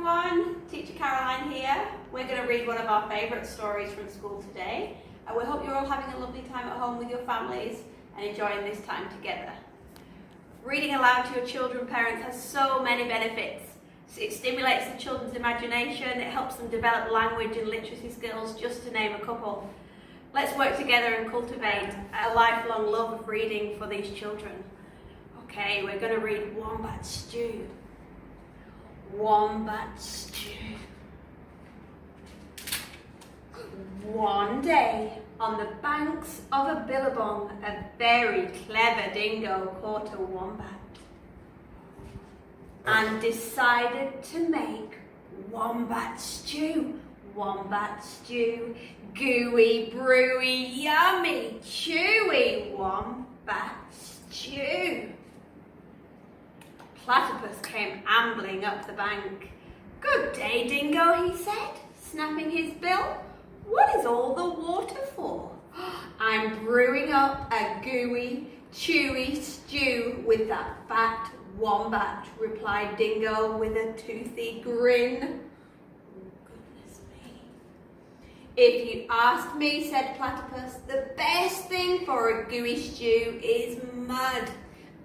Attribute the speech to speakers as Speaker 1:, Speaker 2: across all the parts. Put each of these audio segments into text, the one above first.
Speaker 1: everyone, Teacher Caroline here. We're going to read one of our favourite stories from school today. We hope you're all having a lovely time at home with your families and enjoying this time together. Reading aloud to your children, parents, has so many benefits. It stimulates the children's imagination, it helps them develop language and literacy skills, just to name a couple. Let's work together and cultivate a lifelong love of reading for these children. Okay, we're going to read Wombat Stew. Wombat Stew. One day, on the banks of a billabong, a very clever dingo caught a wombat and decided to make wombat stew. Wombat stew, gooey, brewy, yummy, chewy wombat stew. Platypus came ambling up the bank. "Good day, Dingo," he said, snapping his bill. "What is all the water for?" "I'm brewing up a gooey, chewy stew with that fat wombat," replied Dingo with a toothy grin. "Oh, goodness me." "If you ask me," said Platypus, "the best thing for a gooey stew is mud.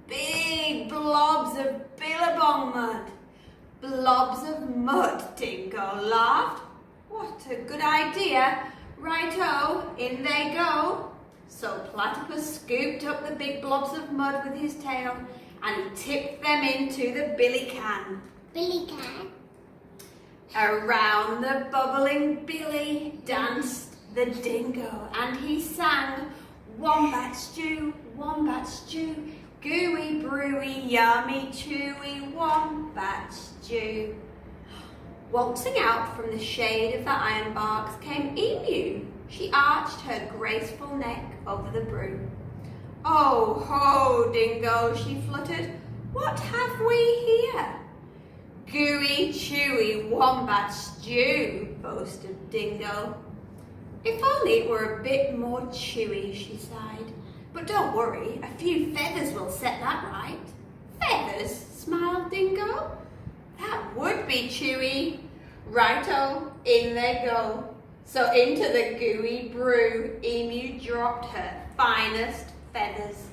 Speaker 1: Big blobs of billabong mud." "Blobs of mud," Dingo laughed. "What a good idea. Righto, in they go." So Platypus scooped up the big blobs of mud with his tail and he tipped them into the billy can.
Speaker 2: Billy can.
Speaker 1: Around the bubbling billy danced the dingo and he sang, "Wombat stew, wombat stew, gooey, brewy, yummy, chewy, wombat stew." Waltzing out from the shade of the ironbarks came Emu. She arched her graceful neck over the brew. "Oh ho, Dingo," she fluttered. "What have we here?" "Gooey, chewy wombat stew," boasted Dingo. "If only it were a bit more chewy," she sighed. "But don't worry, a few feathers will set that right." "Feathers?" smiled Dingo. "That would be chewy." Righto, in they go. So into the gooey brew, Emu dropped her finest feathers.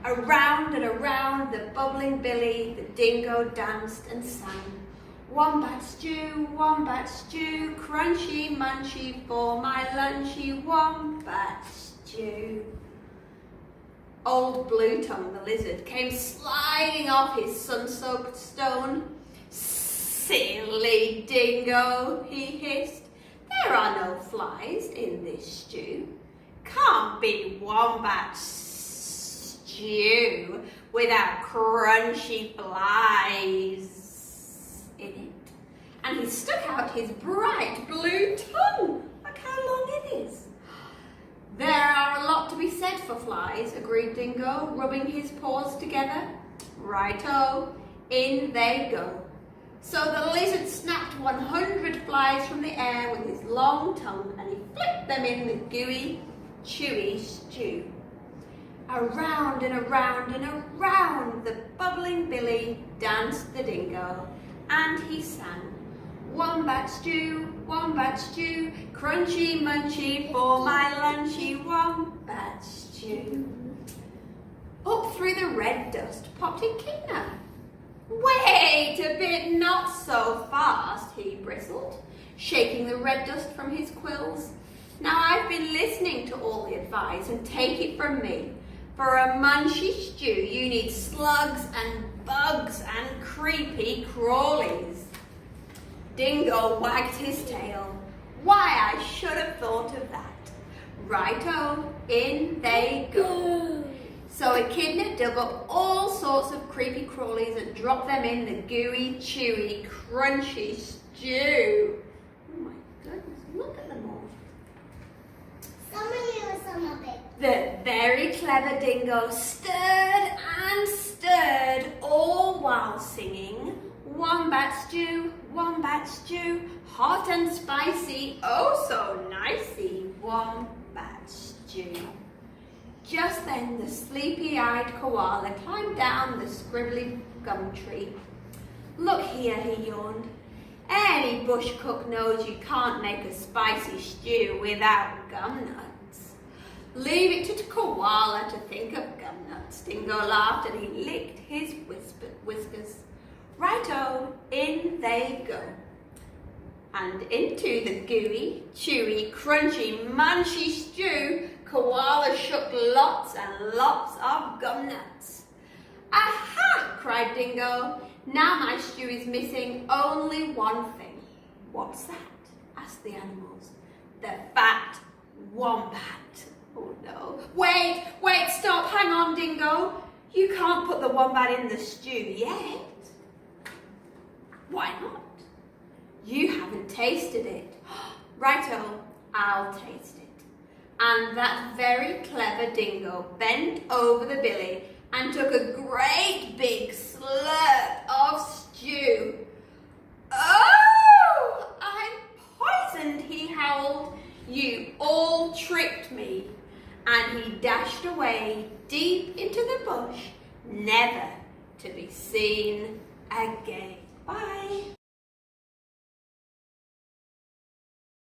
Speaker 1: Around and around the bubbling billy, the dingo danced and sang, "Wombat stew, crunchy munchy for my lunchy, wombat stew." Old Blue Tongue the lizard came sliding off his sun-soaked stone. "Silly Dingo," he hissed, "there are no flies in this stew. Can't be wombat stew without crunchy flies in it." And he stuck out his bright blue tongue. Look how long it is. "There are a lot to be said for flies," agreed Dingo, rubbing his paws together. Righto, in they go. So the lizard snapped 100 flies from the air with his long tongue and he flipped them in the gooey, chewy stew. Around and around and around the bubbling billy danced the dingo and he sang, "Wombat stew, crunchy munchy for my lunchy, wombat stew." Up through the red dust popped Echidna. "Wait a bit, not so fast," he bristled, shaking the red dust from his quills. "Now I've been listening to all the advice and take it from me. For a munchy stew you need slugs and bugs and creepy crawlies." Dingo wagged his tail. "Why, I should have thought of that." Righto, in they go. So Echidna dug up all sorts of creepy crawlies and dropped them in the gooey, chewy, crunchy stew. Oh my goodness, look at them all.
Speaker 2: Some are new, some are big.
Speaker 1: The very clever dingo stirred and stirred, all while singing, "Wombat stew, hot and spicy, oh so nicey, wombat stew." Just then the sleepy-eyed koala climbed down the scribbly gum tree. "Look here," he yawned. Any bush cook knows you can't make a spicy stew without gum nuts. Leave it to the koala to think of gum nuts. Dingo laughed and he licked his whiskers. Righto, in they go. And into the gooey, chewy, crunchy, munchy stew, Koala shook lots and lots of gum nuts. Aha! Cried Dingo. Now my stew is missing only one thing. What's that? Asked the animals. The fat wombat. Oh no. Wait, stop, hang on, Dingo. You can't put the wombat in the stew yet. Why not? You haven't tasted it. Righto, I'll taste it. And that very clever Dingo bent over the billy and took a great big slurp of stew. Oh, I'm poisoned, he howled. You all tricked me. And he dashed away deep into the bush, never to be seen again. Bye.